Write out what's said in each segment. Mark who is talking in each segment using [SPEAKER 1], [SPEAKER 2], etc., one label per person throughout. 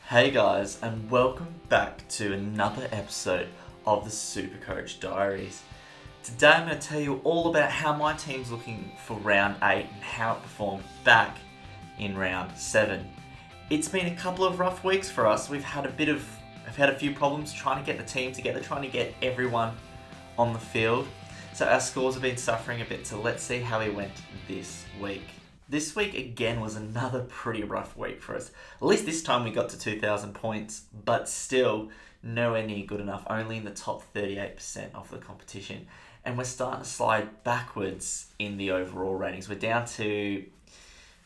[SPEAKER 1] Hey guys, and welcome back to another episode of the Supercoach Diaries. Today I'm going to tell you all about how my team's looking for round 8 and how it performed back in round 7. It's been a couple of rough weeks for us. I've had a few problems trying to get the team together, trying to get everyone on the field. So our scores have been suffering a bit, so let's see how we went this week. This week again was another pretty rough week for us. At least this time we got to 2,000 points, but still nowhere near good enough, only in the top 38% of the competition. And we're starting to slide backwards in the overall ratings. We're down to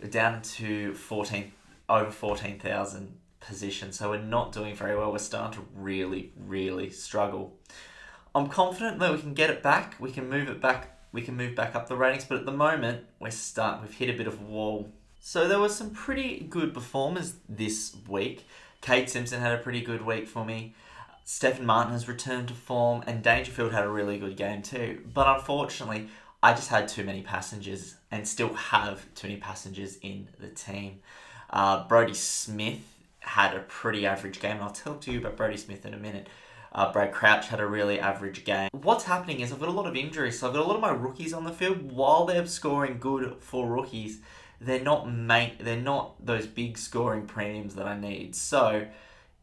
[SPEAKER 1] 14,000 positions, so we're not doing very well. We're starting to really struggle. I'm confident that we can get it back. We can move it back. We can move back up the ratings, but at the moment, we've hit a bit of a wall. So there were some pretty good performers this week. Kate Simpson had a pretty good week for me. Stephen Martin has returned to form, and Dangerfield had a really good game too. But unfortunately, I just had too many passengers, and still have too many passengers in the team. Brodie Smith had a pretty average game, and I'll talk to you about Brodie Smith in a minute. Brad Crouch had a really average game. What's happening is I've got a lot of injuries, so I've got a lot of my rookies on the field. While they're scoring good for rookies, they're not those big scoring premiums that I need. So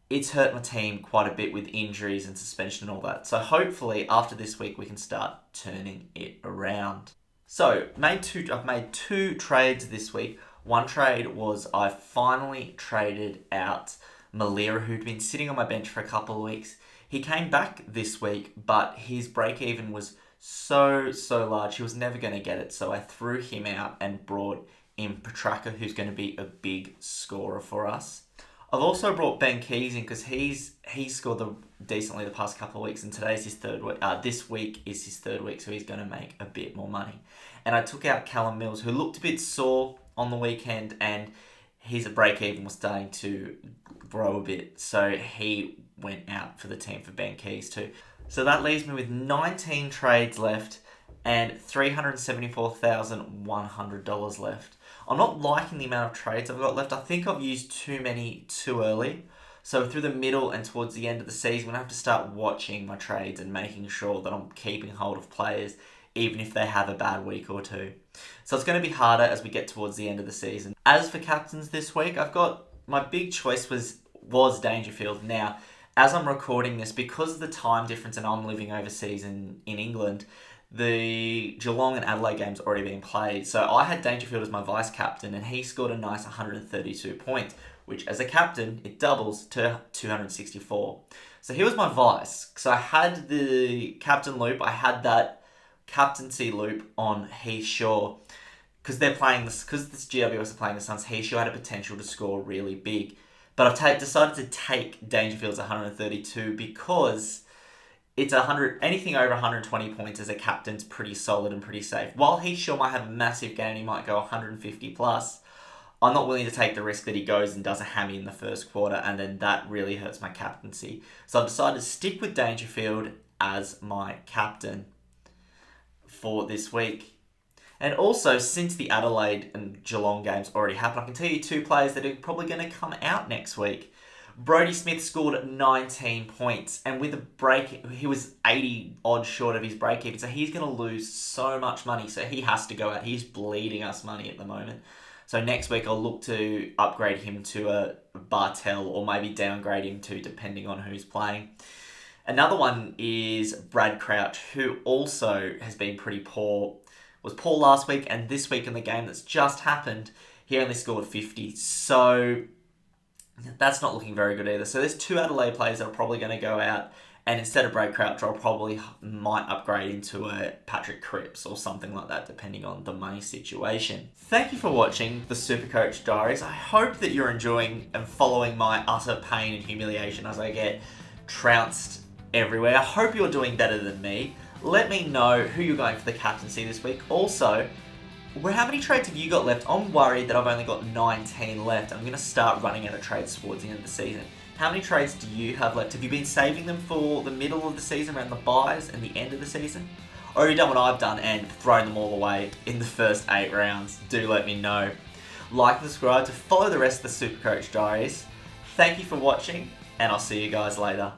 [SPEAKER 1] it's hurt my team quite a bit with injuries and suspension and all that. So hopefully after this week we can start turning it around. So I've made two trades this week. One trade was I finally traded out Malira, who'd been sitting on my bench for a couple of weeks. He came back this week, but his break-even was so large, he was never going to get it. So I threw him out and brought in Petraka, who's going to be a big scorer for us. I've also brought Ben Keys in because he's scored decently the past couple of weeks, and today's his third week. This week is his third week, so he's going to make a bit more money. And I took out Callum Mills, who looked a bit sore on the weekend, and his break-even was starting to grow a bit, so he went out for the team for Ben Keys too. So that leaves me with 19 trades left and $374,100 left. I'm not liking the amount of trades I've got left. I think I've used too many too early. So through the middle and towards the end of the season, I'm going to have to start watching my trades and making sure that I'm keeping hold of players, even if they have a bad week or two. So it's going to be harder as we get towards the end of the season. As for captains this week, my big choice was Dangerfield. Now, as I'm recording this, because of the time difference and I'm living overseas in England, the Geelong and Adelaide game's already been played. So I had Dangerfield as my vice captain, and he scored a nice 132 points, which as a captain, it doubles to 264. So he was my vice. So I had the captain loop, I had that captaincy loop on Heath Shaw. Because this GWS are playing the Suns, Heath Shaw had a potential to score really big. But I've decided to take Dangerfield's 132 because it's anything over 120 points as a captain's pretty solid and pretty safe. While Heath Shaw might have a massive game, he might go 150 plus, I'm not willing to take the risk that he goes and does a hammy in the first quarter, and then that really hurts my captaincy. So I've decided to stick with Dangerfield as my captain for this week. And also, since the Adelaide and Geelong games already happened, I can tell you two players that are probably going to come out next week. Brodie Smith scored 19 points, and with a break, he was 80 odd short of his break even, so he's going to lose so much money, so he has to go out. He's bleeding us money at the moment. So next week, I'll look to upgrade him to a Bartel, or maybe downgrade him to, depending on who's playing. Another one is Brad Crouch, who also has been pretty poor. Was poor last week, and this week in the game that's just happened, he only scored 50. So that's not looking very good either. So there's two Adelaide players that are probably going to go out, and instead of Brad Crouch, I'll probably might upgrade into a Patrick Cripps or something like that, depending on the money situation. Thank you for watching the Supercoach Diaries. I hope that you're enjoying and following my utter pain and humiliation as I get trounced everywhere. I hope you're doing better than me. Let me know who you're going for the captaincy this week. Also, how many trades have you got left? I'm worried that I've only got 19 left. I'm going to start running out of trades towards the end of the season. How many trades do you have left? Have you been saving them for the middle of the season, around the buys and the end of the season? Or have you done what I've done and thrown them all away in the first 8 rounds? Do let me know. Like and subscribe to follow the rest of the Supercoach Diaries. Thank you for watching, and I'll see you guys later.